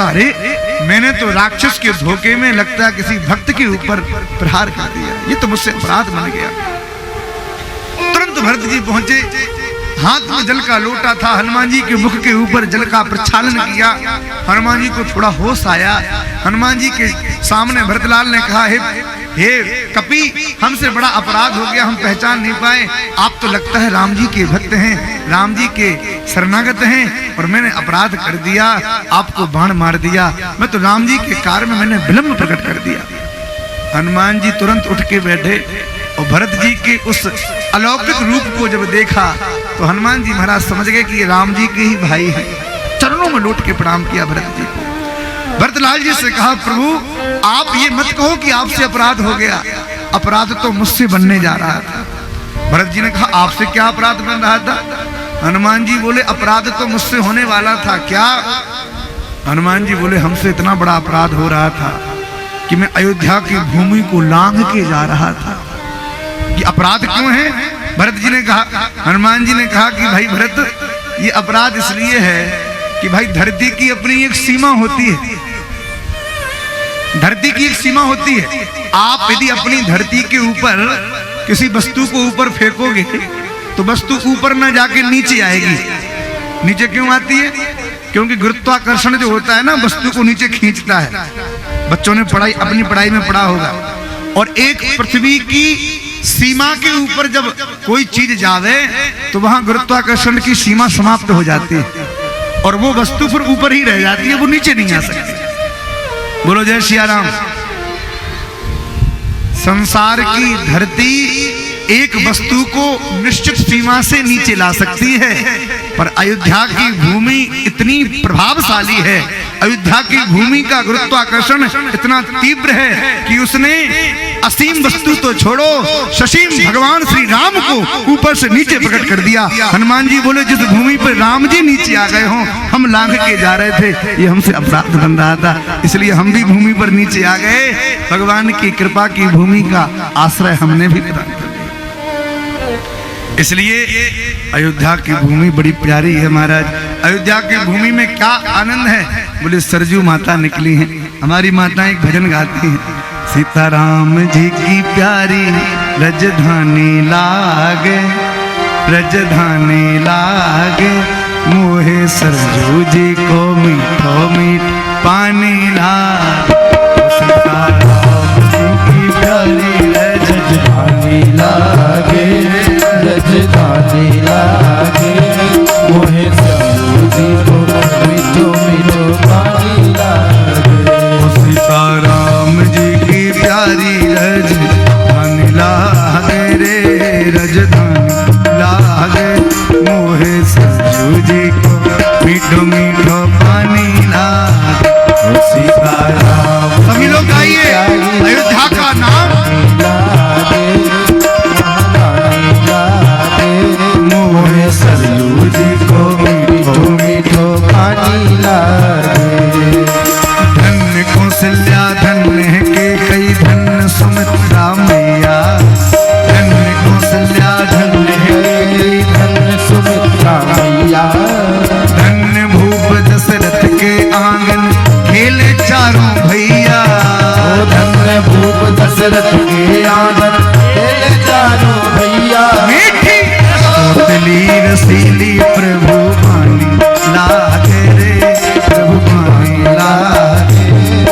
कहता अरे मैंने तो राक्षस के धोखे में लगता है किसी भक्त के ऊपर प्रहार कर दिया, ये तो मुझसे अपराध बन गया। तुरंत भरत जी पहुंचे, हाथ में जल का लोटा था, हनुमान जी के मुख के ऊपर जल का प्रक्षालन किया। हनुमान जी को थोड़ा होश आया। हनुमान जी के सामने भरतलाल ने कहा हे कपि, हमसे बड़ा अपराध हो गया, हम पहचान नहीं पाए। आप तो लगता है राम जी के भक्त हैं, राम जी के शरणागत हैं, और मैंने अपराध कर दिया, आपको बाण मार दिया। मैं तो राम जी के कार्य में मैंने विलंब प्रकट कर दिया। हनुमान जी तुरंत उठ के बैठे और भरत जी के उस अलौकिक रूप को जब देखा तो हनुमान जी महाराज समझ गए कि ये राम जी के ही भाई हैं। चरणों में लौट के प्रणाम किया भरत जी को। भरतलाल जी से कहा प्रभु आप ये मत कहो कि आपसे अपराध हो गया, अपराध तो मुझसे बनने जा रहा था। भरत जी ने कहा आपसे क्या अपराध बन रहा था? हनुमान जी बोले अपराध तो मुझसे होने वाला था। क्या? हनुमान जी बोले हमसे इतना बड़ा अपराध हो रहा था कि मैं अयोध्या की भूमि को लांघ के जा रहा था। ये अपराध क्यों है? भरत जी ने कहा, हनुमान जी ने कहा कि भाई भरत ये अपराध इसलिए है कि भाई धरती की अपनी एक सीमा होती है, धरती की एक सीमा होती है। आप यदि अपनी धरती के ऊपर किसी वस्तु को ऊपर फेंकोगे तो वस्तु ऊपर ना जाके नीचे आएगी। नीचे क्यों आती है? क्योंकि गुरुत्वाकर्षण जो होता है ना वस्तु को नीचे खींचता है। बच्चों ने अपनी पढ़ाई में पढ़ा होगा। और एक पृथ्वी की सीमा के ऊपर जब कोई चीज जावे तो वहां गुरुत्वाकर्षण की सीमा समाप्त हो जाती है और वो वस्तु फिर ऊपर ही रह जाती है, वो नीचे नहीं आ सकती। बोलो जय सिया राम। संसार की धरती एक वस्तु को निश्चित सीमा से नीचे ला सकती है, पर अयोध्या की भूमि इतनी प्रभावशाली है, अयोध्या की भूमि का गुरुत्वाकर्षण इतना तीव्र है कि उसने असीम वस्तु तो छोड़ो ससीम भगवान श्री राम को ऊपर से नीचे प्रकट कर दिया। हनुमान जी बोले जिस भूमि पर राम जी नीचे आ गए हों, हम लांघ के जा रहे थे, ये हमसे अपराध बन रहा था, इसलिए हम भी भूमि पर नीचे आ गए। भगवान की कृपा की भूमि का आश्रय हमने भी प्रदान कर दिया। इसलिए अयोध्या की भूमि बड़ी प्यारी है महाराज। अयोध्या की भूमि में क्या आनंद है? बोले सरजू माता निकली हैं, हमारी माता एक भजन गाती हैं, सीताराम जी की प्यारी रजधानी लागे, रजधानी लागे, मोहे सरजू जी को मीठो मीठ पानी लागे। सीताराम जी की प्यारी रजधानी लागे, रजधानी लागे, मोहे सरजू जी को मीठो मीठो पानी लागे। सीताराम जी की प्यारी रजधानी लागे रे, रजधानी लागे, मोहे सरजू जी को मीठो मीठो पानी लागे। सीताराम सभी लोग गाइए अयोध्या का नाम। मोहे सरजू जी को मीठो मीठो पानी लागे। धन्य कौशल्या धन्य के कई धन्य सुमित्रा मैया, धन्य कौशल्या धन्य के धन्य सुमित्रा मैया, धन्य भूप दशरथ के आंगन खेले चारों भैया, धन्य भूप दशरथ के आंगन खेले चारों भैया। मीठी तोतली रसीली प्रभु वाणी लागे रे, प्रभु वाणी लागे,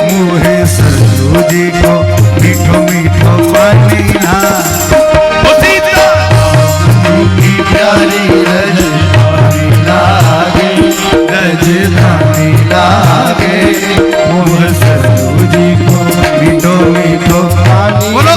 मोहे सरजू जी को मीठो मीठो पानी लागे। प्यारी रजधानी लागे, रजधानी लागे, मोहे सरजू जी को मीठो मीठो पानी। बोलो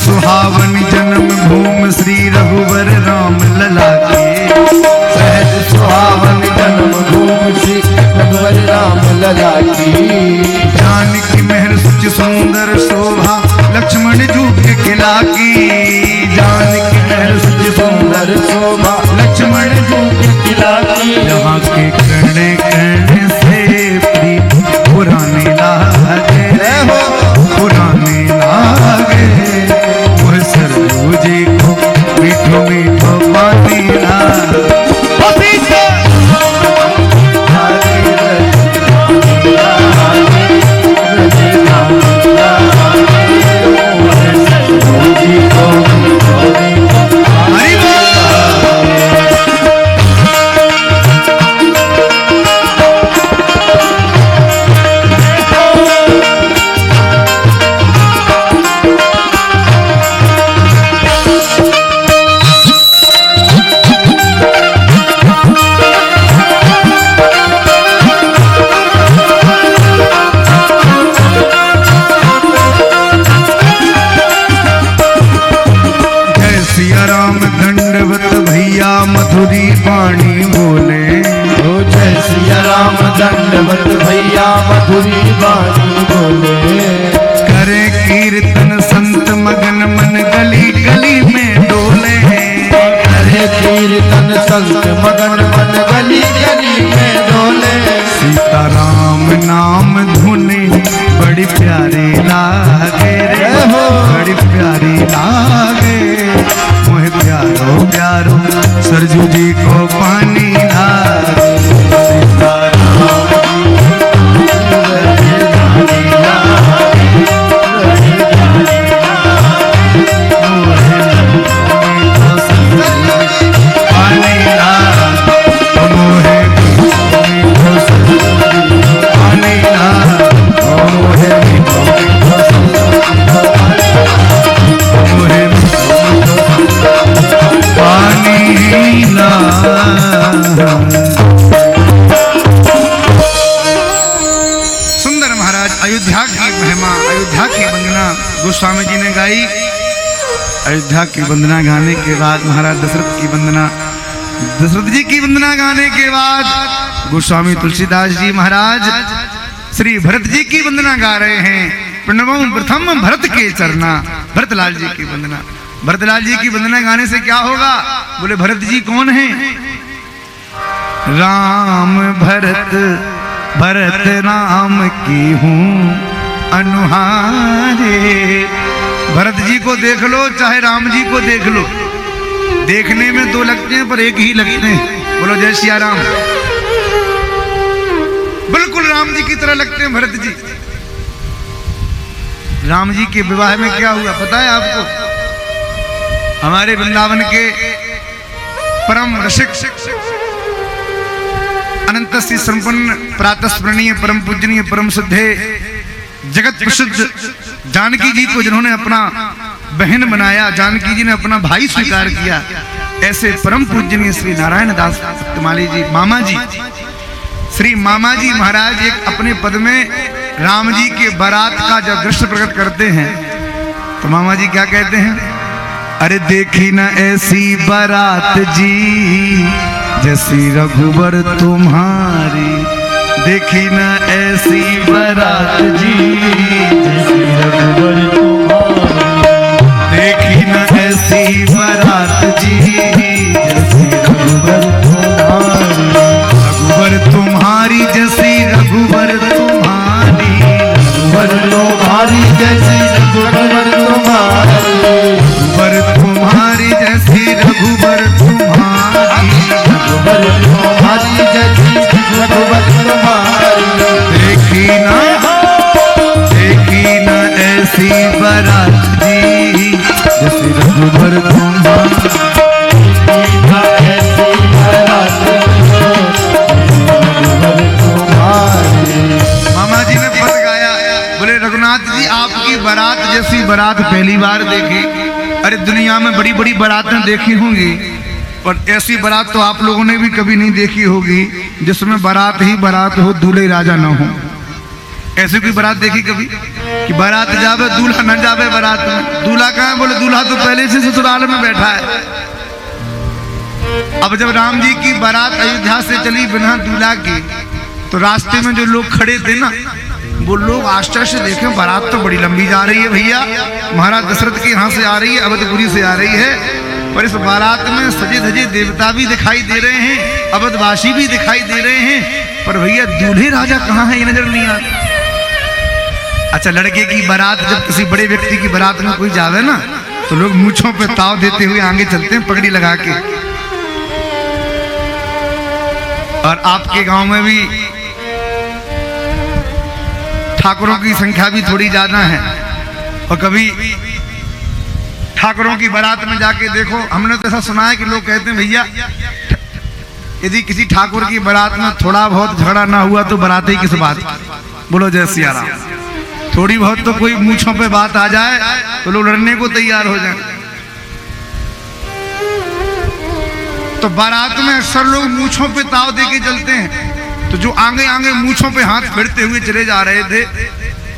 सुहावन जन्म भूमि श्री रघुवर राम लला के। सहज सुहावन जन्म भूमि श्री रघुवर राम लला की। जानकी महर सुच सुंदर शोभा लक्ष्मण जू के खिला की। जानकी महर सुच सुंदर शोभा लक्ष्मण जू के खिला की। यहाँ के करने करने से प्रीत पुराने लागे पुराने लागे। मोह सरयू जी को मीठो मीठो पानी लागे। मधुरी वाणी बोले ओ जय सिया राम दंडवत भैया मधुरी वाणी बोले। करे कीर्तन संत मगन मन गली गली में डोले। करे कीर्तन संत मगन मन गली गली में डोले। सीताराम नाम धुनी बड़ी प्यारी लागे रे बड़ी प्यारी लागे। मोह प्यारो प्यारो सरजू जी को पानी लागे। सुंदर महाराज अयोध्या की महिमा अयोध्या की वंदना गोस्वामी जी ने गाई। अयोध्या की वंदना गाने के बाद महाराज दशरथ की वंदना दशरथ जी की वंदना गाने के बाद गोस्वामी तुलसीदास जी महाराज श्री भरत जी की वंदना गा रहे हैं। प्रणवम प्रथम भरत के चरना। भरतलाल जी की वंदना। भरतलाल जी की वंदना गाने से क्या होगा? बोले भरत जी कौन हैं? राम भरत भरत राम की हूँ अनुहारे। भरत जी को देख लो चाहे राम जी को देख लो, देखने में दो लगते हैं पर एक ही लगते हैं। बोलो जय सिया राम। बिल्कुल राम जी की तरह लगते हैं भरत जी। राम जी के विवाह में क्या हुआ पता है आपको? हमारे वृंदावन के परम रसिक अनंत संपन्न प्रातस्मरणीय परम पूजनीय परम सिद्धे जगत प्रसिद्ध जानकी जी को जिन्होंने अपना बहन बनाया, जानकी जी ने अपना भाई स्वीकार किया, ऐसे परम पूजनीय श्री नारायण दास तिमाली जी मामा जी श्री मामा जी महाराज एक अपने पद में राम जी के बारात का जब दृश्य प्रकट करते हैं तो मामा जी क्या कहते हैं? अरे देखी ना ऐसी बारात जी जैसी रघुवर तुम्हारी। देखी ना ऐसी बारात जी जैसी रघुवर तुम्हारी। देखी ना ऐसी बारात जी जैसी रघुवर तुम्हारी। रघुवर तुम्हारी जैसी रघुवर तुम्हारी। रघुवर तुम्हारी जैसी रघुवर तुम्हारी। रघुवर तुम्हारी जैसी रघुवर तुम्हारी। रघुवर तुम्हारी जैसी रघुवर तुम्हारी। देखी ना ऐसी बारात जी जैसी रघुवर तुम्हारी। मामा जी ने पद गाया, बोले रघुनाथ जी आपकी बारात जैसी बारात पहली बार देखी। अरे दुनिया में बड़ी बड़ी बारातें देखी होंगी पर ऐसी बारात तो आप लोगों ने भी कभी नहीं देखी होगी जिसमें बारात ही बारात हो, दूल्हे राजा ना हो। ऐसी कोई बारात देखी कभी? कि बारात जावे दूल्हा न जावे बारात में। दूल्हा कहाँ है? बोले दूल्हा तो पहले से ससुराल में बैठा है। अब जब राम जी की बारात अयोध्या से चली बिना दूल्हा की, तो रास्ते में जो लोग खड़े थे ना, वो लोग आश्चर्य से देखे बारात तो बड़ी लंबी जा रही है भैया, महाराज दशरथ के यहाँ से आ रही है, अवधपुरी से आ रही है, और इस बारात में सजे धजे देवता भी दिखाई दे रहे हैं, अवधवासी भी दिखाई दे रहे हैं, पर भैया दूल्हे राजा कहाँ है ये नजर नहीं आता। अच्छा, लड़के की बारात जब किसी बड़े व्यक्ति की बारात में कोई जावे ना, तो लोग मूंछों पे ताव देते हुए आगे चलते हैं पगड़ी लगा के। और आपके गांव में भी ठाकुरों की संख्या भी थोड़ी ज्यादा है, और कभी ठाकुरों की बारात में जाके देखो, हमने तो ऐसा सुना है कि लोग कहते हैं भैया यदि किसी ठाकुर की बारात में थोड़ा बहुत झगड़ा ना हुआ तो बारात ही किस बात। बोलो जय सिया राम। थोड़ी बहुत तो कोई मूंछों पे बात आ जाए तो लोग लड़ने को तैयार हो जाए। तो बारात में अक्सर लोग मूंछों पे ताव देके चलते हैं, तो जो आगे आगे मूंछों पे हाथ फेरते हुए चले जा रहे थे,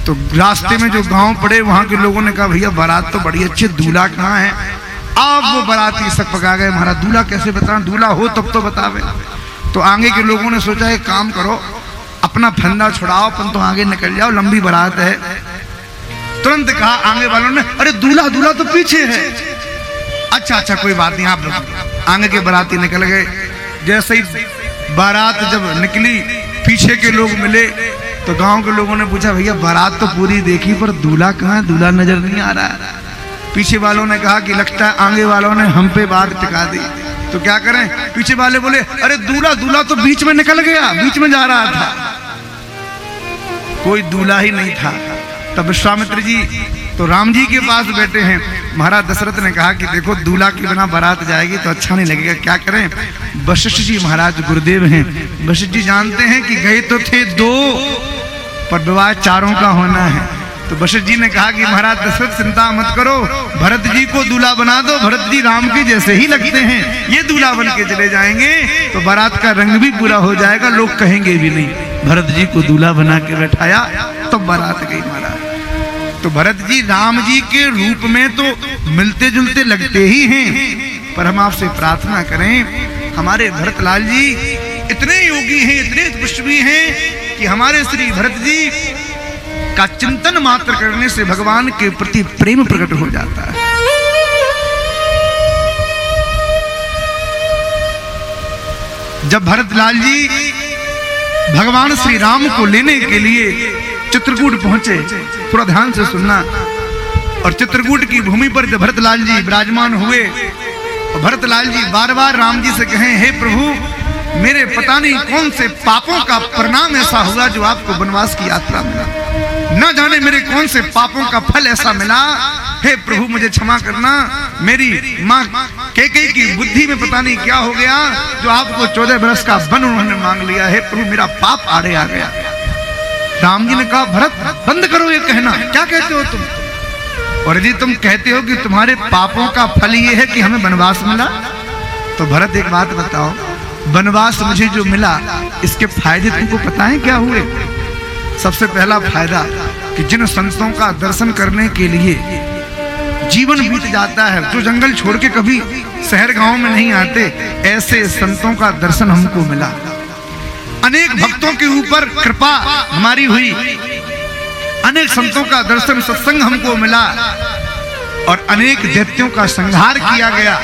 तो रास्ते में जो गांव पड़े वहां के लोगों ने कहा भैया बारात तो बड़ी अच्छी, दूल्हा कहाँ है? अब वो बाराती सक पका गए, हमारा दूल्हा कैसे बताएं, दूल्हा हो तब तो बतावे। तो आगे के लोगों ने सोचा एक काम करो, अपना फंदा छुड़ाओ, अपन तो आगे निकल जाओ, लंबी बारात है। तुरंत कहा आगे वालों ने, अरे दूल्हा दूल्हा तो पीछे है। अच्छा अच्छा कोई बात नहीं, आप आगे के बाराती निकल गए। जैसे ही बारात जब निकली, पीछे के लोग मिले, तो गांव के लोगों ने पूछा भैया बारात तो पूरी देखी पर दूल्हा कहाँ है? दूल्हा नजर नहीं आ रहा है। पीछे वालों ने कहा कि लगता है आगे वालों ने हम पे बात टिका दी, तो क्या करें? पीछे वाले बोले अरे दूल्हा दूल्हा तो बीच में निकल गया, बीच में जा रहा था। कोई दूल्हा ही नहीं था। तब विश्वामित्र जी तो राम जी के पास बैठे हैं। महाराज दशरथ ने कहा कि देखो दूल्हा के बिना बारात जाएगी तो अच्छा नहीं लगेगा, क्या करें? वशिष्ठ जी महाराज गुरुदेव हैं, वशिष्ठ जी जानते हैं कि गए तो थे 2 पर विवाह 4 का होना है। तो वशिष्ठ जी ने कहा कि महाराज दशरथ चिंता मत करो, भरत जी को दूल्हा बना दो, भरत जी राम के जैसे ही लगते हैं, ये दूल्हा बन के चले जाएंगे तो बारात का रंग भी पूरा हो जाएगा, लोग कहेंगे भी नहीं। भरत जी को दूल्हा बना के बैठाया तो बारात गई महाराज। तो भरत जी राम जी के रूप में तो मिलते जुलते लगते ही हैं, पर हम आपसे प्रार्थना करें हमारे भरतलाल जी इतने योगी हैं, इतने तपस्वी हैं कि हमारे श्री भरत जी का चिंतन मात्र करने से भगवान के प्रति प्रेम प्रकट हो जाता है। जब भरतलाल जी भगवान श्री राम को लेने के लिए चित्रकूट पहुंचे, थोड़ा ध्यान से सुनना, और चित्रकूट की भूमि पर जब भरतलाल जी विराजमान हुए, और भरतलाल जी बार बार राम जी से कहें हे प्रभु मेरे पता नहीं कौन से पापों का परिणाम ऐसा हुआ जो आपको वनवास की यात्रा मिला, न जाने मेरे कौन से पापों का फल ऐसा मिला, हे प्रभु मुझे क्षमा करना, मेरी माँ कैकेयी की बुद्धि में पता नहीं क्या हो गया जो आपको 14 बरस का वन उन्होंने मांग लिया, हे प्रभु मेरा पाप आड़े आ गया। राम जी ने कहा भरत बंद करो ये कहना, क्या कहते हो तुम? और यदि तुम कहते हो कि तुम्हारे पापों का फल ये है कि हमें वनवास मिला, तो भरत एक बात बताओ, वनवास मुझे जो मिला इसके फायदे तुमको पता है क्या हुए? सबसे पहला फायदा कि जिन संतों का दर्शन करने के लिए जीवन बीत जाता है, जो जंगल छोड़ के कभी शहर गांव में नहीं आते, ऐसे संतों का दर्शन हमको मिला। अनेक भक्तों के ऊपर कृपा हमारी हुई, अनेक संतों का दर्शन सत्संग हमको मिला, और अनेक दैत्यों का संहार किया गया,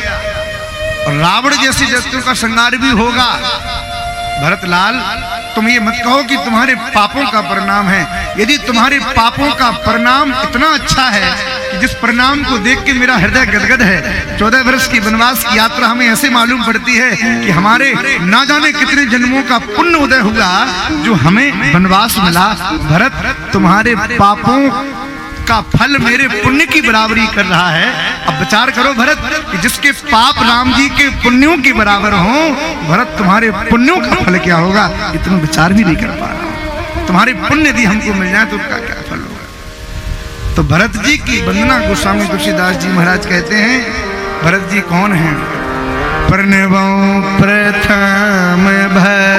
और रावण जैसे दैत्यों का संहार भी होगा। भरतलाल तुम ये मत कहो कि तुम्हारे पापों का परिणाम है, यदि तुम्हारे पापों का परिणाम इतना अच्छा है कि जिस परिणाम को देख के मेरा हृदय गदगद है, 14 वर्ष की वनवास की यात्रा हमें ऐसे मालूम पड़ती है कि हमारे ना जाने कितने जन्मों का पुण्य उदय हुआ जो हमें वनवास मिला। भरत तुम्हारे पापों का फल मेरे पुण्य की बराबरी कर रहा है। अब विचार करो भरत कि जिसके पाप राम जी के पुण्यों के बराबर हो, भरत तुम्हारे पुण्यों का फल क्या होगा इतना विचार भी नहीं कर पा रहा। तुम्हारे पुण्य यदि हमको मिल जाए तो उनका क्या फल होगा? तो भरत जी की वंदना गोस्वामी तुलसीदास जी महाराज कहते हैं। भरत जी कौन हैं? प्रणवो प्रथम भरत